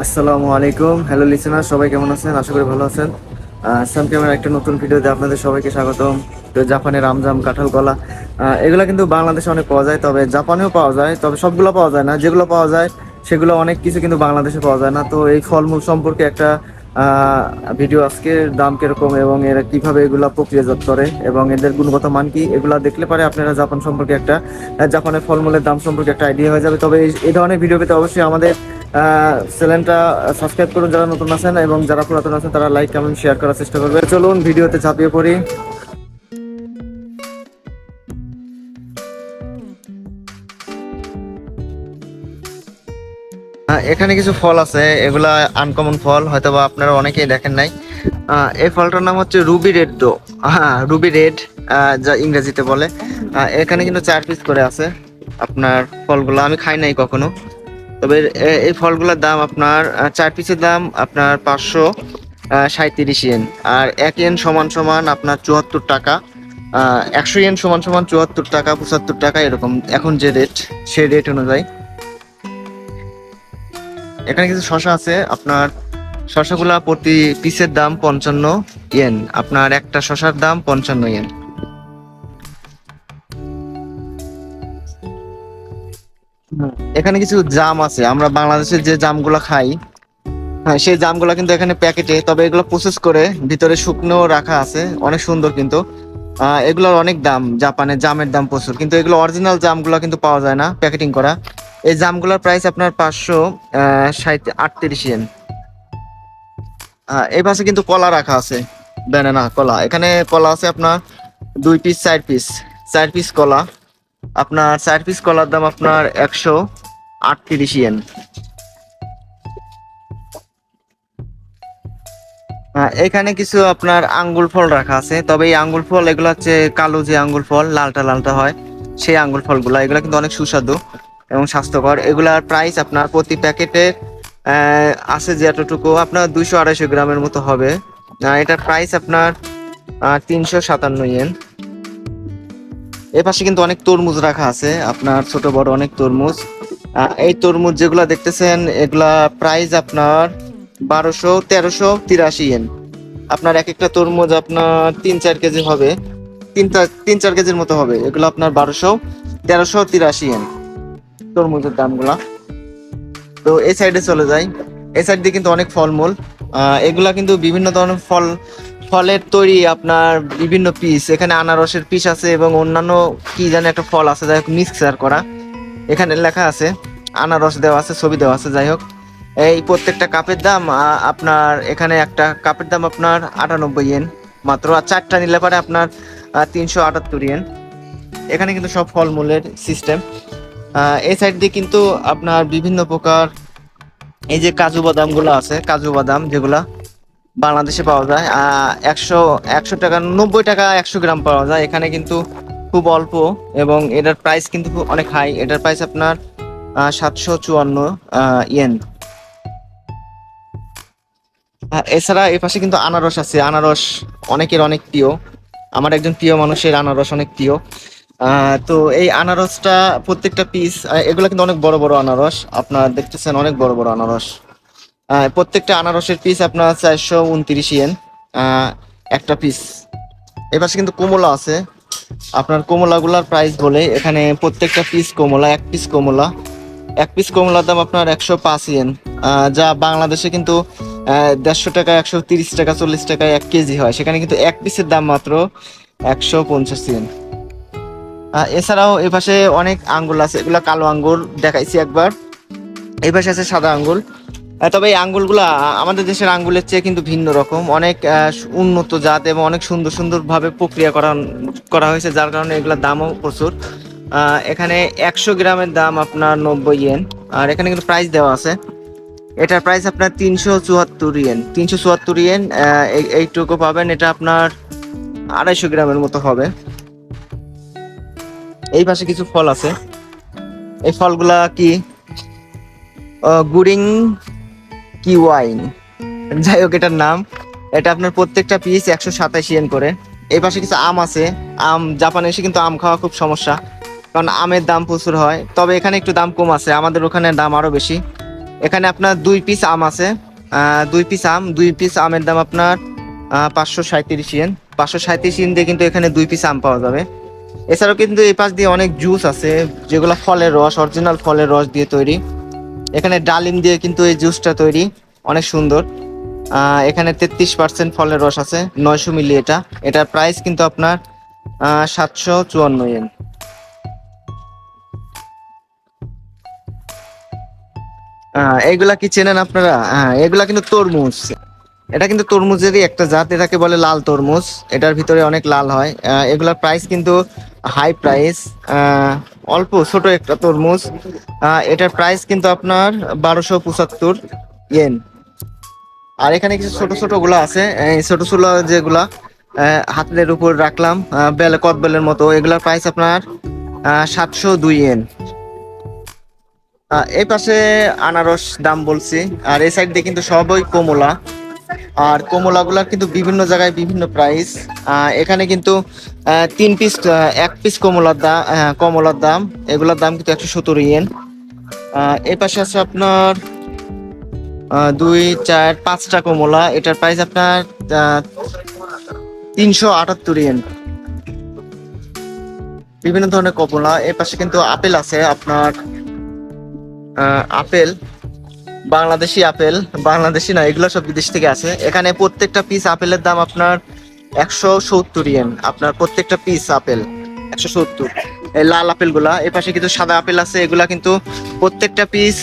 আসসালামু আলাইকুম, hello listener, সবাই কেমন আছেন? আশা করি ভালো আছেন। সাম ক্যামের একটা নতুন ভিডিওতে আপনাদের সবাইকে স্বাগতম। তো জাপানের আমজাম, কাঁঠাল কলা, এগুলো কিন্তু বাংলাদেশে অনেক পাওয়া যায়, তবে জাপানেও পাওয়া যায়, তবে সবগুলো পাওয়া যায় না। যেগুলো পাওয়া যায় সেগুলো অনেক কিছু কিন্তু বাংলাদেশে পাওয়া যায় না। তো এই ফলমূল সম্পর্কে একটা ভিডিও আজকে, দাম কিরকম এবং এরা কিভাবে এগুলা প্রক্রিয়াজাত করে এবং এদের গুণগত মান কি, এগুলা দেখলে পারে আপনারা জাপান সম্পর্কে একটা জাপানের ফলমূলের দাম সম্পর্কে একটা আইডিয়া হয়ে যাবে। তবে এই ধরনের ভিডিও পেতে অবশ্যই আমাদের চ্যানেলটা সাবস্ক্রাইব করুন যারা নতুন আছেন, এবং যারা পুরাতন আছেন তারা লাইক কমেন্ট শেয়ার করার চেষ্টা করবে। চলুন ভিডিওতে ঝাঁপিয়ে পড়ি। এখানে কিছু ফল আছে, এগুলা আনকমন ফল, হয়তো বা আপনারা অনেকেই দেখেন নাই। এই ফলটার নাম হচ্ছে রুবি রেড ডো। হ্যাঁ, রুবি রেড, যা ইংরেজিতে বলে। এখানে কিন্তু 4 পিস করে আছে। আপনার ফলগুলো আমি খাই নাই কখনো, তবে এই ফলগুলোর দাম আপনার 4 পিসের দাম আপনার 537 ইয়েন। আর 1 ইয়েন সমান সমান আপনার 74 টাকা। 100 ইয়েন সমান সমান 74 টাকা, 75 টাকা, এরকম এখন যে রেট, সেই রেট অনুযায়ী। এখানে কিছু শসা আছে আপনার। শসাগুলা প্রতি পিসের দাম 55 ইয়েন। আপনার একটা শসার দাম 55 ইয়েন। এখানে কিছু জাম আছে, আমরা বাংলাদেশের যে জামগুলো খাই, হ্যাঁ সেই জামগুলো কিন্তু এখানে প্যাকেটে, তবে এগুলো প্রসেস করে ভিতরে শুকনো রাখা আছে, অনেক সুন্দর কিন্তু। এগুলোর অনেক দাম, জাপানে জামের দাম প্রচুর, কিন্তু এগুলো অরিজিনাল জামগুলো কিন্তু পাওয়া যায় না প্যাকেটিং করা। এই জামগুলোর প্রাইস আপনার 538 ইয়েন। এই পাশে কিন্তু কলা রাখা আছে, ব্যানানা কলা। এখানে কলা আছে আপনার 2 পিস, 4 পিস, 4 পিস কলা। আপনার 4 পিস কলার দাম আপনার 138 ইয়েন। এখানে কিছু আপনার আঙ্গুর ফল রাখা আছে, তবে এই আঙ্গুর ফল এগুলো হচ্ছে কালো যে আঙ্গুর ফল, লালটা লালটা হয়, সেই আঙ্গুর ফলগুলা। এগুলো কিন্তু অনেক সুস্বাদু এবং স্বাস্থ্যকর। এগুলার প্রাইস আপনার প্রতি প্যাকেটে আছে যে এতটুকু আপনার 200-250 গ্রামের মতো হবে। এটার প্রাইস আপনার 357 ইয়েন। এর পাশে কিন্তু অনেক তরমুজ রাখা আছে, আপনার ছোট বড় অনেক তরমুজ। এই তরমুজ যেগুলা দেখতেছেন, এগুলা প্রাইস আপনার 1200-1383 ইয়েন। আপনার এক একটা তরমুজ আপনার 3-4 কেজি হবে, 3-4 কেজির মতো হবে। এগুলো আপনার 1200-1383 ইয়েন তরমুজের দামগুলা। তো এই সাইডে চলে যাই, এই সাইড দিয়ে কিন্তু অনেক ফলমূল। এগুলা কিন্তু বিভিন্ন ধরনের ফলের তৈরি, আপনার বিভিন্ন পিস। এখানে আনারসের পিস আছে এবং অন্যান্য কি জানি একটা ফল আছে, যাই হোক মিক্সার করা। এখানে লেখা আছে, আনারস দেওয়া আছে, ছবি দেওয়া আছে। যাই হোক, এই প্রত্যেকটা কাপের দাম আপনার এখানে একটা কাপের দাম আপনার 98 ইয়েন মাত্র। আর 4টা নিলে পারে আপনার 378 ইয়েন। এখানে কিন্তু সব ফলমূলের সিস্টেম। এই সাইড দিয়ে কিন্তু আপনার বিভিন্ন প্রকার, এই যে কাজু বাদাম গুলো আছে, কাজু বাদাম যেগুলা বাংলাদেশে পাওয়া যায়, 100 টাকা, 90 টাকা 100 গ্রাম পাওয়া যায়। এখানে কিন্তু খুব অল্প, এবং এটার প্রাইস কিন্তু অনেক হাই। এটার প্রাইস আপনার 754 ইয়েন। এছাড়া এ পাশে কিন্তু আনারস আছে। আনারস অনেকের অনেক প্রিয়, আমার একজন প্রিয় মানুষের আনারস অনেক প্রিয়। তো এই আনারসটা প্রত্যেকটা পিস, এগুলো কিন্তু অনেক বড় বড় আনারস, আপনার দেখতেছেন অনেক বড় বড় আনারস। প্রত্যেকটা আনারসের পিস আপনার 429 ইয়েন একটা পিস। এপাশে কিন্তু কমলা আছে, আপনার কমলাগুলার প্রাইস বলে এখানে প্রত্যেকটা পিস কমলা, এক পিস কমলার দাম আপনার 105 ইয়েন। যা বাংলাদেশে কিন্তু 150 টাকা, 130 টাকা, 40 টাকায় 1 কেজি হয়, সেখানে কিন্তু এক পিসের দাম মাত্র 150 ইয়েন। এছাড়াও এপাশে অনেক আঙ্গুর আছে, এগুলা কালো আঙ্গুর দেখাইছি একবার। এই পাশে আছে সাদা আঙ্গুর। তবে এই আঙ্গুরগুলা আমাদের দেশের আঙ্গুলের চেয়ে কিন্তু ভিন্ন রকম, অনেক উন্নত জাত এবং অনেক সুন্দর সুন্দর ভাবে প্রক্রিয়া করা হয়েছে, যার কারণে এগুলোর দামও প্রচুর। এখানে 100 গ্রামের দাম আপনার 90 ইয়েন। আর এখানে কিন্তু প্রাইস দেওয়া আছে, এটার প্রাইস আপনার 374 ইয়েন। 374 ইয়েন এইটুকু পাবেন। এটা আপনার 250 গ্রামের মতো হবে। এই পাশে কিছু ফল আছে, এই ফলগুলা কি গুড়িং কি ওয়াইন, যাই হোক এটার নাম। এটা আপনার প্রত্যেকটা পিস 127 ইয়েন করে। এই পাশে কিছু আম আছে। জাপানে এসে কিন্তু আম খাওয়া খুব সমস্যা, কারণ আমের দাম প্রচুর হয়, তবে এখানে একটু দাম কম আছে, আমাদের ওখানে দাম আরো বেশি। এখানে আপনার 2 পিস আম আছে, 2 পিস আমের দাম আপনার 537 ইয়েন। 537 ইয়েন দিয়ে কিন্তু এখানে 2 পিস আম পাওয়া যাবে। এছাড়াও কিন্তু এই পাশ দিয়ে অনেক জুস আছে, যেগুলো ফলের রস, অরিজিনাল ফলের রস দিয়ে তৈরি। এখানে ডালিম দিয়ে কিন্তু এই জুসটা তৈরি, অনেক সুন্দর। এখানে 33% ফলের রস আছে, 900 মিলি। এটার প্রাইস কিন্তু আপনার 754 ইয়েন। এইগুলা কি চেনেন আপনারা? এগুলা কিন্তু তরমুজ। এটা কিন্তু তরমুজেরই একটা জাত, এটাকে বলে লাল তরমুজ। এটার ভিতরে অনেক লাল হয়। এগুলার প্রাইস কিন্তু হাই প্রাইস। অল্প ছোট একটা তরমুজ, এটার প্রাইস কিন্তু আপনার 1275 ইয়েন। আর এখানে কিছু ছোট ছোট গুলা আছে, এই ছোট ছোট যেগুলা হাতের উপর রাখলাম, বেল কদবেলের মতো, এগুলার প্রাইস আপনার 702 ইয়েন। এই পাশে আনারস দাম বলছি, আর এই সাইড দিয়ে কিন্তু সবই কমলা। আর কমলা গুলার কিন্তু বিভিন্ন জায়গায় বিভিন্ন প্রাইস। এখানে কিন্তু 3 পিস, 1 পিস কমলার দাম এগুলোর দাম কিন্তু 170 ইয়েন। এই পাশে আছে আপনার 2 4 5টা কমলা, এটার প্রাইস আপনার 378 ইয়েন। বিভিন্ন ধরনের কমলা। এই পাশে কিন্তু আপেল আছে আপনার, আপেল বাংলাদেশি আপেল, বাংলাদেশি না, এগুলো সব বিদেশ থেকে আসে। এখানে প্রত্যেকটা পিস আপেলের দাম আপনার 170 ইয়েন। আপনার প্রত্যেকটা পিস আপেল 170। এই লাল আপেল গুলা। এ পাশে কিছু সাদা আপেল আছে, এগুলা কিন্তু প্রত্যেকটা পিস,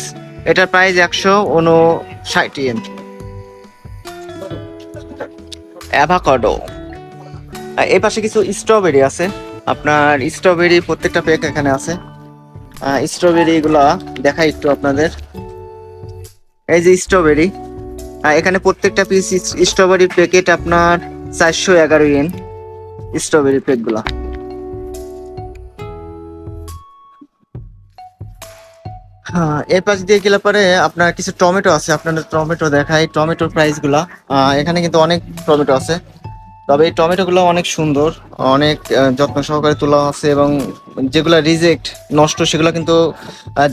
এটার প্রাইস 159 ইয়েন। অ্যাভোকাডো। এই পাশে কিছু স্ট্রবেরি আছে, আপনার স্ট্রবেরি প্রত্যেকটা প্যাক এখানে আছে। স্ট্রবেরি গুলা দেখাই একটু আপনাদের। এই যে স্ট্রবেরি, এখানে প্রত্যেকটা পিস স্ট্রবেরির প্যাকেট আপনার 411 ইয়েন। স্ট্রবেরি প্যাক গুলা। এর পাশ দিয়ে গেলে পরে আপনার কিছু টমেটো আছে, আপনাদের টমেটো দেখাই, টমেটোর প্রাইস গুলা। এখানে কিন্তু অনেক টমেটো আছে, তবে এই টমেটো গুলো অনেক সুন্দর, অনেক যত্ন সহকারে তোলা আছে, এবং যেগুলা রিজেক্ট, নষ্ট, সেগুলো কিন্তু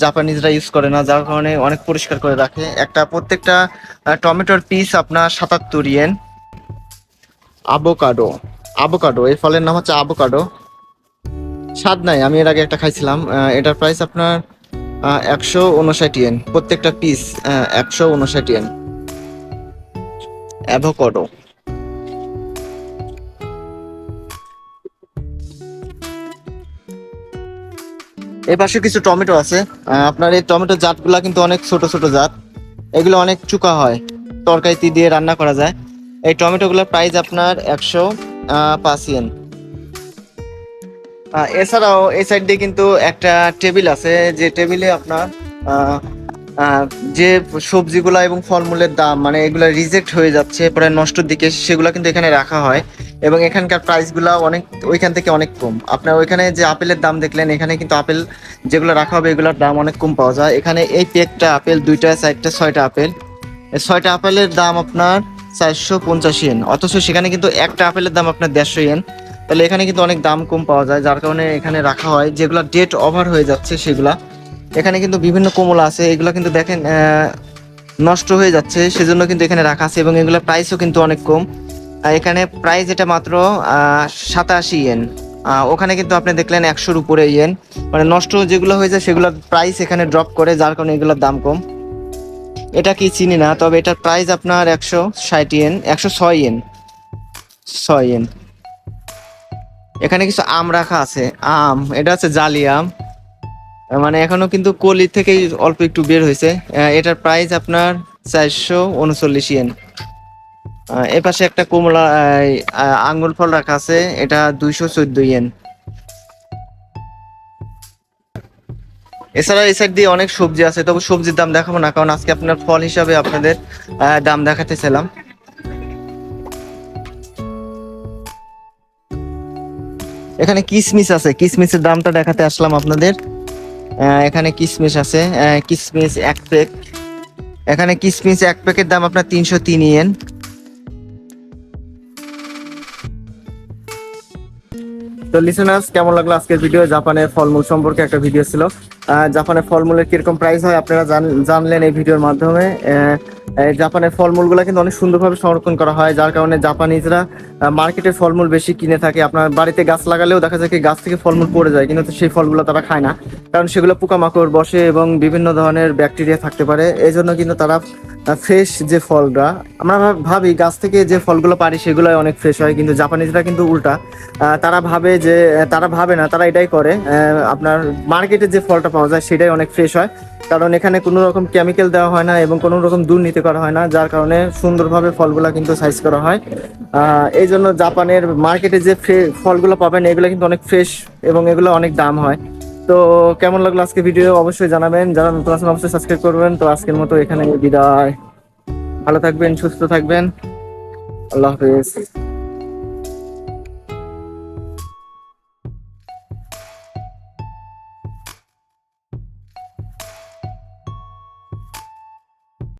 জাপানিজরা ইউজ করে না, যার কারণে অনেক পরিষ্কার করে রাখে। প্রত্যেকটা টমেটোর পিস আপনার 77 ইয়েন। আবোকাডো। আবোকাডো, এই ফলের নাম হচ্ছে আবোকাডো। স্বাদ নাই, আমি এর আগে একটা খাইছিলাম। এটার প্রাইস আপনার 159 ইয়েন প্রত্যেকটা পিস, 159 ইয়েন। অ্যাভোকাডো। এই পাশে কিছু টমেটো আছে। আপনার এই টমেটো জাতগুলা কিন্তু অনেক ছোট ছোট জাত, এগুলো অনেক চুকা হয়, তরকারিতে দিয়ে রান্না করা যায়। এই টমেটো গুলোর প্রাইস আপনার 105 ইয়েন। এছাড়াও এই সাইড দিয়ে কিন্তু একটা টেবিল আছে, যে টেবিলে আপনার আহ, আহ, যে সবজিগুলা এবং ফলমূলের দাম, মানে এগুলা রিজেক্ট হয়ে যাচ্ছে প্রায় নষ্টর দিকে, সেগুলো কিন্তু এখানে রাখা হয়। এবং এখানকার প্রাইস গুলা অনেক ওইখান থেকে অনেক কম। আপনার ওইখানে যে আপেলের দাম দেখলেন, এখানে কিন্তু আপেল যেগুলো রাখা হবে এগুলোর দাম অনেক কম পাওয়া যায়। এখানে এই পেকটা আপেল, 2টা 4টা 6টা আপেল, এই 6টা আপেলের দাম আপনার 450 ইয়েন, অথচ সেখানে কিন্তু একটা আপেলের দাম আপনার 150 ইয়েন। তাহলে এখানে কিন্তু অনেক দাম কম পাওয়া যায়, যার কারণে এখানে রাখা হয়। যেগুলো ডেট ওভার হয়ে যাচ্ছে সেগুলা। এখানে কিন্তু বিভিন্ন কমলা আছে, এগুলো কিন্তু দেখেন নষ্ট হয়ে যাচ্ছে, সেজন্য কিন্তু এখানে রাখা আছে, এবং এগুলোর প্রাইসও কিন্তু অনেক কম। এখানে প্রাইস এটা মাত্র 87 ইয়েন। ওখানে কিন্তু আপনি দেখলেন 100-র উপরে ইয়েন, মানে নষ্ট যেগুলো হয়ে যায় সেগুলোর প্রাইস এখানে ড্রপ করে, যার কারণে এগুলোর দাম কম। এটা কি চিনি না, তবে এটার প্রাইস আপনার 160 ইয়েন, 106 ইয়েন, 6 ইয়েন। এখানে কিছু আম রাখা আছে। এটা হচ্ছে জালি আম, মানে এখনো কিন্তু কলি থেকেই অল্প একটু বের হয়েছে। এটার প্রাইস আপনার 439 ইয়েন। এ পাশে একটা কমলা, আঙ্গুর ফল রাখা আছে, এটা 214 ইয়েন। এছাড়া এই সাইড দিয়ে অনেক সবজি আছে, তবে সবজির দাম দেখাবো না, কারণ আজকে আপনার ফল হিসাবে আপনাদের দাম দেখাতেছিলাম। এখানে কিসমিস আছে, কিসমিসের দামটা দেখাতে আসলাম আপনাদের। এখানে কিসমিস আছে, কিসমিস 1 প্যাক। এখানে কিসমিস 1 প্যাকের দাম আপনার 303 ইয়েন। তো লিসেনার্স, কেমন লাগলো আজকের ভিডিও? জাপানের ফলমূল সম্পর্কে একটা ভিডিও ছিল। জাপানের ফলমূলের কিরকম প্রাইস হয় আপনারা জানলেন এই ভিডিওর মাধ্যমে। এই জাপানের ফলমূলগুলো কিন্তু অনেক সুন্দরভাবে সংরক্ষণ করা হয়, যার কারণে জাপানিজরা মার্কেটের ফলমূল বেশি কিনে থাকে। আপনার বাড়িতে গাছ লাগালেও দেখা যায় কি গাছ থেকে ফলমূল পড়ে যায়, কিন্তু সেই ফলগুলো তারা খায় না, কারণ সেগুলো পোকামাকড় বসে এবং বিভিন্ন ধরনের ব্যাকটেরিয়া থাকতে পারে। এই জন্য কিন্তু তারা ফ্রেশ যে ফলটা আমরা ভাবি গাছ থেকে যে ফলগুলো পারি সেগুলো অনেক ফ্রেশ হয়, কিন্তু জাপানিজরা কিন্তু উল্টা। তারা ভাবে যে তারা ভাবে না, তারা এটাই করে, আপনার মার্কেটে যে ফলটা পাওয়া যায় সেটাই অনেক ফ্রেশ হয়, কারণ এখানে কোনো রকম কেমিক্যাল দেওয়া হয় না এবং কোনো রকম দুর্নীতি করা হয় না, যার কারণে সুন্দরভাবে ফলগুলা কিন্তু সাইজ করা হয়। এই জন্য জাপানের মার্কেটে যে ফলগুলো পাবেন এগুলো কিন্তু অনেক ফ্রেশ এবং এগুলো অনেক দাম হয়। তো কেমন লাগলো আজকে ভিডিও অবশ্যই জানাবেন, যারা নতুন আছেন অবশ্যই সাবস্ক্রাইব করবেন। তো আজকের মতো এখানে বিদায়, ভালো থাকবেন, সুস্থ থাকবেন, আল্লাহ হাফেজ।